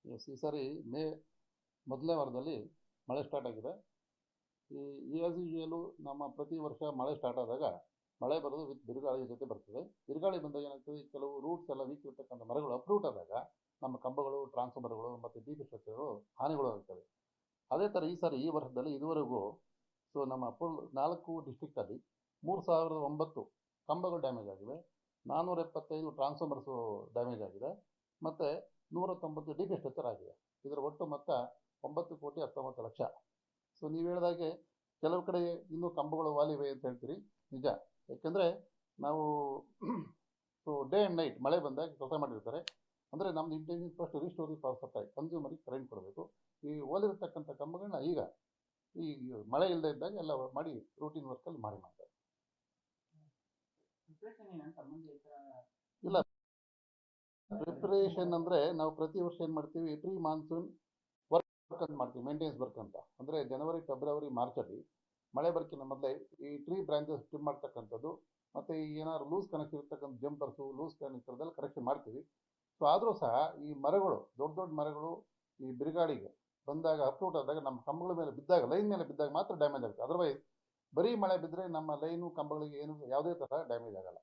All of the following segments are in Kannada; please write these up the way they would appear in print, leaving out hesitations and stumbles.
ಎಸ್, ಈ ಸಾರಿ ಮೇ ಮೊದಲನೇ ವಾರದಲ್ಲಿ ಮಳೆ ಸ್ಟಾರ್ಟ್ ಆಗಿದೆ. ಈ ಆಸ್ ಯೂಶುವಲು ನಮ್ಮ ಪ್ರತಿ ವರ್ಷ ಮಳೆ ಸ್ಟಾರ್ಟ್ ಆದಾಗ ಮಳೆ ಬರೋದು ವಿತ್ ಬಿರುಗಾಳಿ ಜೊತೆ ಬರ್ತದೆ. ಬಿರುಗಾಳಿ ಬಂದಾಗ ಏನಾಗ್ತದೆ, ಕೆಲವು ರೂಟ್ಸ್ ಎಲ್ಲ ವೀಕ್ ಇರ್ತಕ್ಕಂಥ ಮರಗಳು ಅಪ್ರೂಟ್ ಆದಾಗ ನಮ್ಮ ಕಂಬಗಳು, ಟ್ರಾನ್ಸ್ಫಾರ್ಮರ್ಗಳು ಮತ್ತು ಡಿ ಪಿ ಸ್ಟ್ರಕ್ಚರ್ಗಳು ಹಾನಿಗಳು ಆಗ್ತವೆ. ಅದೇ ಥರ ಈ ಸಾರಿ ಈ ವರ್ಷದಲ್ಲಿ ಇದುವರೆಗೂ ನಮ್ಮ ಫುಲ್ 4 ಡಿಸ್ಟ್ರಿಕ್ಟಲ್ಲಿ 3009 ಕಂಬಗಳು ಡ್ಯಾಮೇಜ್ ಆಗಿವೆ, 475 ಟ್ರಾನ್ಸ್ಫಾರ್ಮರ್ಸು ಡ್ಯಾಮೇಜ್ ಆಗಿದೆ, ಮತ್ತು 190 ಡಿ ಪಿ ಸ್ಟ್ರಕ್ಚರ್ ಆಗಿದೆ. ಇದರ ಒಟ್ಟು ಮೊತ್ತ 9,19,00,000. ನೀವು ಹೇಳಿದಾಗೆ ಕೆಲವು ಕಡೆ ಇನ್ನೂ ಕಂಬಗಳು ವಾಲಿವೆ ಅಂತ ಹೇಳ್ತೀರಿ, ನಿಜ. ಯಾಕೆಂದರೆ ನಾವು ಡೇ ಆ್ಯಂಡ್ ನೈಟ್ ಮಳೆ ಬಂದಾಗ ಕೆಲಸ ಮಾಡಿರ್ತಾರೆ. ಅಂದರೆ ನಮ್ದು intention first restore the power supply, ಕನ್ಸ್ಯೂಮರಿಗೆ ಕರೆಂಟ್ ಕೊಡಬೇಕು. ಈ ಓಲಿರ್ತಕ್ಕಂಥ ಕಂಬಗಳನ್ನ ಈಗ ಈ ಮಳೆ ಇಲ್ಲದೆ ಇದ್ದಾಗ ಎಲ್ಲ ಮಾಡಿ ರೂಟೀನ್ ವರ್ಕಲ್ಲಿ ಮಾಡ್ತಾರೆ. ಇಲ್ಲ, ಪ್ರಿಪರೇಷನ್ ಅಂದರೆ ನಾವು ಪ್ರತಿ ವರ್ಷ ಏನು ಮಾಡ್ತೀವಿ, ಪ್ರೀ ಮಾನ್ಸೂನ್ ವರ್ಕ್ ಅಂತ ಮಾಡ್ತೀವಿ, ಮೇಂಟೆನೆನ್ಸ್ ವರ್ಕ್ ಅಂತ. ಅಂದರೆ ಜನವರಿ, ಫೆಬ್ರವರಿ, ಮಾರ್ಚಲ್ಲಿ ಮಳೆ ಬರ್ಕಿನ ಮೊದಲೇ ಈ ಟ್ರೀ ಬ್ರಾಂಚಸ್ ಟ್ರಿಮ್ ಮಾಡ್ತಕ್ಕಂಥದ್ದು, ಮತ್ತು ಈ ಏನಾದ್ರು ಲೂಸ್ ಕನೆಕ್ಷನ್ ಇರ್ತಕ್ಕಂಥ ಜಂಪರ್ಸು, ಲೂಸ್ ಕನೆಕ್ಟರ್ದೆಲ್ಲ ಕರೆಕ್ಷನ್ ಮಾಡ್ತೀವಿ. ಆದರೂ ಸಹ ಈ ಮರಗಳು, ದೊಡ್ಡ ದೊಡ್ಡ ಮರಗಳು ಈ ಬಿರುಗಾಳಿಗೆ ಬಂದಾಗ ಅಪ್ರೂಟ್ ಆದಾಗ ನಮ್ಮ ಕಂಬಗಳ ಮೇಲೆ ಬಿದ್ದಾಗ, ಲೈನ್ ಮೇಲೆ ಬಿದ್ದಾಗ ಮಾತ್ರ ಡ್ಯಾಮೇಜ್ ಆಗುತ್ತೆ. ಅದರ್ವೈಸ್ ಬರೀ ಮಳೆ ಬಿದ್ದರೆ ನಮ್ಮ ಲೈನು ಕಂಬಗಳಿಗೆ ಏನು ಯಾವುದೇ ಥರ ಡ್ಯಾಮೇಜ್ ಆಗಲ್ಲ.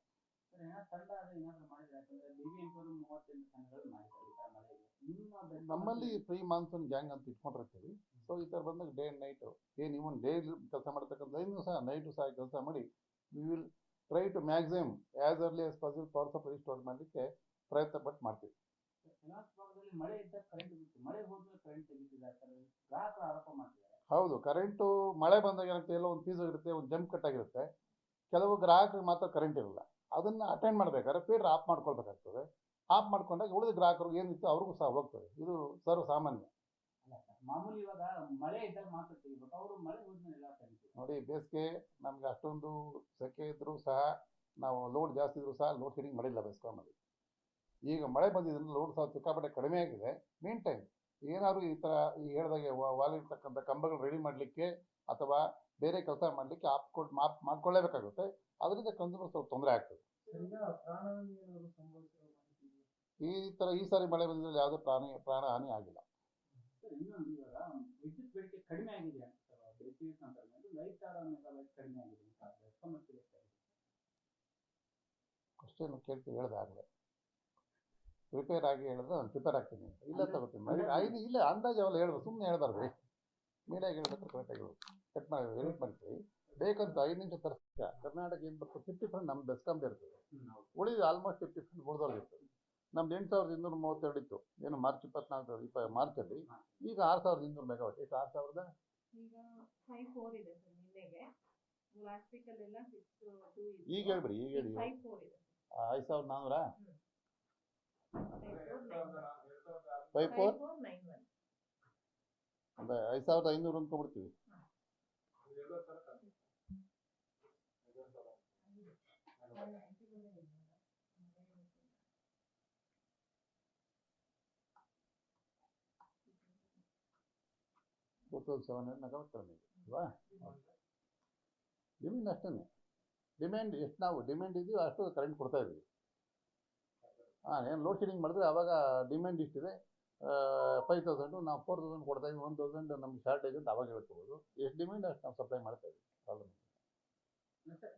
ನಮ್ಮಲ್ಲಿ ಪ್ರೀ ಮಾನ್ಸೂನ್ ಗ್ಯಾಂಗ್ ಅಂತ ಇಟ್ಕೊಂಡಿರ್ತೀವಿ. ಈ ಥರ ಬಂದಾಗ ಡೇ ಆ್ಯಂಡ್ ನೈಟು ಏನು ಇವನ್ ಡೇ ಕೆಲಸ ಮಾಡ್ತಕ್ಕಂಥ ಲೈನು ಸಹ ನೈಟು ಸಹ ಕೆಲಸ ಮಾಡಿ we will try to maximum as early as possible power supply restore ಮಾಡಲಿಕ್ಕೆ ಪ್ರಯತ್ನ ಪಟ್ಟು ಮಾಡ್ತೀವಿ. ಹೌದು, ಕರೆಂಟು ಮಳೆ ಬಂದಾಗ ಏನಾಗ್ತದೆ, ಎಲ್ಲ ಒಂದು ಫೀಸ್ ಇರುತ್ತೆ, ಒಂದು ಜಂಪ್ ಕಟ್ ಆಗಿರುತ್ತೆ. ಕೆಲವು ಗ್ರಾಹಕರಿಗೆ ಮಾತ್ರ ಕರೆಂಟ್ ಇರಲ್ಲ, ಅದನ್ನು ಅಟೆಂಡ್ ಮಾಡಬೇಕಾದ್ರೆ ಫೀಡರ್ ಆಫ್ ಮಾಡ್ಕೊಳ್ಬೇಕಾಗ್ತದೆ. ಆಫ್ ಮಾಡ್ಕೊಂಡಾಗ ಉಳಿದ ಗ್ರಾಹಕರು ಏನಿತ್ತು ಅವ್ರಿಗೂ ಸಹ ಹೋಗ್ತದೆ. ಇದು ಸರ್ವ ಸಾಮಾನ್ಯ. ಮಾಮೂಲಿ ಇವಾಗ ಮಳೆ ಇದ್ದಾಗ ಮಾತ್ರ ತೆಗಿಬೇಕು, ಅವರು ಮಳೆ ಹೋದ್ಮೇಲೆ ನೋಡಿ, ಬೇಸಿಗೆ ನಮ್ಗೆ ಅಷ್ಟೊಂದು ಸೆಕೆ ಇದ್ದರೂ ಸಹ ನಾವು ಲೋಡ್ ಜಾಸ್ತಿ ಇದ್ರೂ ಸಹ ಲೋಡ್ ಶೆಡಿಂಗ್ ಮಾಡಿಲ್ಲ ಬೆಸ್ಕಾಮಲ್ಲಿ. ಈಗ ಮಳೆ ಬಂದಿದ್ದರಿಂದ ಲೋಡ್ ಸಹ ಸಿಕ್ಕಾಪಟ್ಟೆ ಕಡಿಮೆ ಆಗಿದೆ. ಮೀನ್ ಟೈಮ್ ಏನಾದರೂ ಈ ಥರ ಈ ಹೇಳಿದಾಗೆ ವಾಲಿರ್ತಕ್ಕಂಥ ಕಂಬಗಳು ರೆಡಿ ಮಾಡಲಿಕ್ಕೆ ಅಥವಾ ಬೇರೆ ಕೆಲಸ ಮಾಡಲಿಕ್ಕೆ ಮಾಡ್ಕೊಳ್ಳೇಬೇಕಾಗುತ್ತೆ. ಅದರಿಂದ ಕನ್ಸ್ಯೂಮರ್ ಸ್ವಲ್ಪ ತೊಂದರೆ ಆಗ್ತದೆ. ಈ ಥರ ಈ ಸಾರಿ ಮಳೆ ಬಂದಿದ್ದಲ್ಲಿ ಯಾವುದೇ ಪ್ರಾಣ ಹಾನಿ ಆಗಿಲ್ಲ. ವಿದ್ಯುತ್ ಬೇಡಿಕೆ ಕಡಿಮೆ ಆಗಿದೆ ಅಷ್ಟೇನು ಕೇಳ್ತೀವಿ, ಹೇಳಿದಾಗಲೇ ಪ್ರಿಪೇರ್ ಆಗಿ ಹೇಳಿದ್ರೆ ನಾನು ಪ್ರಿಪೇರ್ ಆಗ್ತೀನಿ. ಇಲ್ಲ ತಗೋತೀನಿ, ಇಲ್ಲ ಅಂದಾಜು ಅವೆಲ್ಲ ಹೇಳ್ಬೋದು, ಸುಮ್ಮನೆ ಹೇಳ್ಬಾರ್ದು. ಮೀಡಿಯಾಗಿ ಹೇಳಿದ್ರೆ ಕರೆಕ್ಟಾಗಿ ಕಟ್ ಮಾಡಿ ಎಡಿಟ್ ಮಾಡ್ತೀವಿ. ಬೇಕಂತ 5 ನಿಮಿಷ ತರಿಸ್ತೀವಿ. ಕರ್ನಾಟಕ ಏನು ಬರ್ತದೆ 50% ನಮ್ಮ ಬೆಸ್ಕಾಮ್ದು ಇರ್ತದೆ, ಉಳಿದು ಆಲ್ಮೋಸ್ಟ್ 50% ಉಳಿದವ್ರಿಗೆ ಇರ್ತದೆ. ನಮ್ದು 8,232 ಇತ್ತು ಏನು ಮಾರ್ಚ್ 24 ಮಾರ್ಚಲ್ಲಿ. ಈಗ 6,200 ಮೆಗಾವಾಟ್. ಎಷ್ಟು 6,000 ಈಗ ಹೇಳ್ಬಿಡಿ, ಈಗ ಹೇಳಿ. 5,400 54 ಅಂದರೆ 5,500 ಅಂದ್ಕೊಂಡ್ಬಿಡ್ತೀವಿ. ಮೆಗಾವಾಟ್ ಕಡಿಮೆ ಅಲ್ವಾ? ಡಿಮ್ಯಾಂಡ್ ಅಷ್ಟೇ. ಡಿಮ್ಯಾಂಡ್ ಎಷ್ಟು ನಾವು ಡಿಮ್ಯಾಂಡ್ ಇದೆಯೋ ಅಷ್ಟು ಕರೆಂಟ್ ಕೊಡ್ತಾ ಇದ್ದೀವಿ. ಏನು ಲೋಡ್ ಶೆಡಿಂಗ್ ಮಾಡಿದ್ರೆ ಆವಾಗ ಡಿಮ್ಯಾಂಡ್ ಇಷ್ಟಿದೆ 5,000, ನಾವು 4,000 ಕೊಡ್ತಾ ಇದ್ದೀವಿ. 1,000 ನಮ್ಗೆ ಶಾರ್ಟೇಜ್ ಅಂತ ಅವಾಗ ಹೇಳ್ಕೋಬೋದು. ಎಷ್ಟು ಡಿಮ್ಯಾಂಡ್ ಅಷ್ಟು ನಾವು ಸಪ್ಲೈ ಮಾಡ್ತಾ ಇದ್ದೀವಿ. ಪ್ರಾಬ್ಲಮ್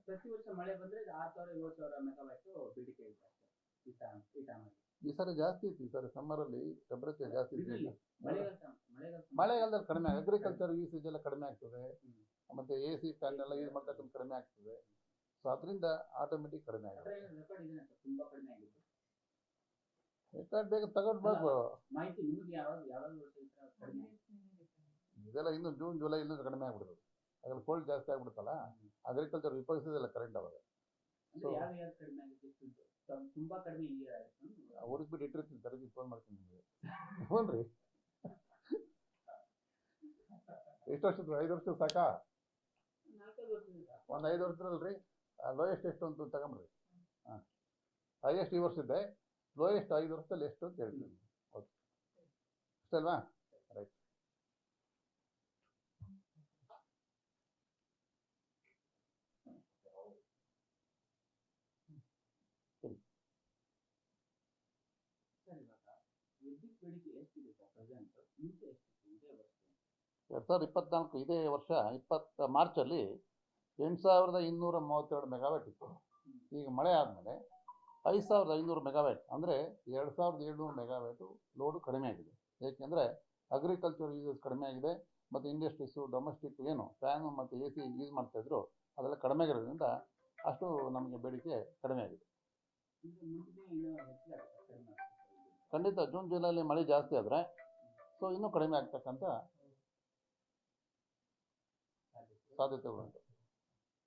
ಪ್ರತಿ ವರ್ಷ ಮಳೆ ಬಂದರೆ 6,000-7,000 ಮೆಗಾವಾಟ್ ಬೇಡಿಕೆ ಇದೆ. ಈ ಸಾರಿ ಜಾಸ್ತಿ ಇತ್ತು. ಈ ಸಾರಿ ಸಮ್ಮರಲ್ಲಿ ಟೆಂಪ್ರೇಚರ್ ಜಾಸ್ತಿ ಇತ್ತು. ಮಳೆಗಾಲದಲ್ಲಿ ಕಡಿಮೆ, ಅಗ್ರಿಕಲ್ಚರ್ ಯೂಸೇಜ್ ಎಲ್ಲ ಕಡಿಮೆ ಆಗ್ತದೆ, ಮತ್ತು AC ಫ್ಯಾನ್ ಎಲ್ಲ ಯೂಸ್ ಮಾಡ್ತಕ್ಕಂಥ ಕಡಿಮೆ ಆಗ್ತದೆ. ಅದರಿಂದ ಆಟೋಮೆಟಿಕ್ ಕಡಿಮೆ ಆಗುತ್ತೆ. ರೆಕಾರ್ಡ್ ಬೇಗ ತಗೊಂಡ್ಬೇಕು. ಇದೆಲ್ಲ ಇನ್ನು ಜೂನ್ ಜುಲೈ ಇನ್ನೂ ಕಡಿಮೆ ಆಗ್ಬಿಡ್ತದೆ. ಅದ್ರಲ್ಲಿ ಕೋಲ್ಡ್ ಜಾಸ್ತಿ ಆಗ್ಬಿಡುತ್ತಲ್ಲ, ಅಗ್ರಿಕಲ್ಚರ್ ವಿಪರೀತದೆಲ್ಲ ಕರೆಂಟ್ ಅವಾಗ. ಅವ್ರಿಗೆ ಬಿಟ್ಟು ಇಟ್ಟಿರ್ತೀನಿ, ತರಗಿ ಫೋನ್ ಮಾಡ್ತೀನಿ ನಿಮಗೆ. ಹ್ಞೂ ರೀ, ಎಷ್ಟು ವರ್ಷದ್ದು? 5 ವರ್ಷದ ಸಾಕಾ? ಒಂದು 5 ವರ್ಷದಲ್ರಿ ಲೋಯೆಸ್ಟ್ ಎಷ್ಟು ಅಂತ ತಗೊಂಬ್ರಿ. ಹೈಯೆಸ್ಟ್ ಈ ವರ್ಷದ್ದೆ, ಲೋಯೆಸ್ಟ್ 5 ವರ್ಷದಲ್ಲಿ ಎಷ್ಟು ಅಂತ ಹೇಳ್ತೀನಿ. ಓಕೆ, ಅಷ್ಟಲ್ವಾ? ರೈಟ್. ವಿದ್ಯುತ್ ಬೇಡಿಕೆ ಎಷ್ಟಿದೆ ಸರ್ ಪ್ರೆಸೆಂಟ್? ಮುಂಚೆ ಎಷ್ಟಿತ್ತು ಇದೇ ವರ್ಷ? 2024 ಇದೇ ವರ್ಷ ಮಾರ್ಚಲ್ಲಿ 8232 ಮೆಗಾವ್ಯಾಟ್ ಇತ್ತು. ಈಗ ಮಳೆ ಆದಮೇಲೆ 5500 ಮೆಗಾವ್ಯಾಟ್, ಅಂದರೆ 2700 ಮೆಗಾವ್ಯಾಟು ಲೋಡು ಕಡಿಮೆ ಆಗಿದೆ. ಏಕೆಂದರೆ ಅಗ್ರಿಕಲ್ಚರ್ ಯೂಸಸ್ ಕಡಿಮೆ ಆಗಿದೆ, ಮತ್ತು ಇಂಡಸ್ಟ್ರೀಸು ಡೊಮೆಸ್ಟಿಕ್ ಏನು ಫ್ಯಾನು ಮತ್ತು ಎ ಸಿ ಯೂಸ್ ಮಾಡ್ತಾಯಿದ್ರು ಅದೆಲ್ಲ ಕಡಿಮೆ ಆಗಿರೋದ್ರಿಂದ ಅಷ್ಟು ನಮಗೆ ಬೇಡಿಕೆ ಕಡಿಮೆ ಆಗಿದೆ. ಮುಂದೆ ಇನ್ನೂ ಹೆಚ್ಚಿಗೆ ಆಗುತ್ತೆ, ಕಡಿಮೆ ಆಗುತ್ತೆ ಸರ್ ಇದು? ಖಂಡಿತ ಜೂನ್ ಜುಲೈಲಿ ಮಳೆ ಜಾಸ್ತಿ ಆದರೆ ಸೊ ಇನ್ನೂ ಕಡಿಮೆ ಆಗ್ತಕ್ಕಂಥ ಸಾಧ್ಯತೆ. ಸಾಧ್ಯತೆಗಳುಂಟು.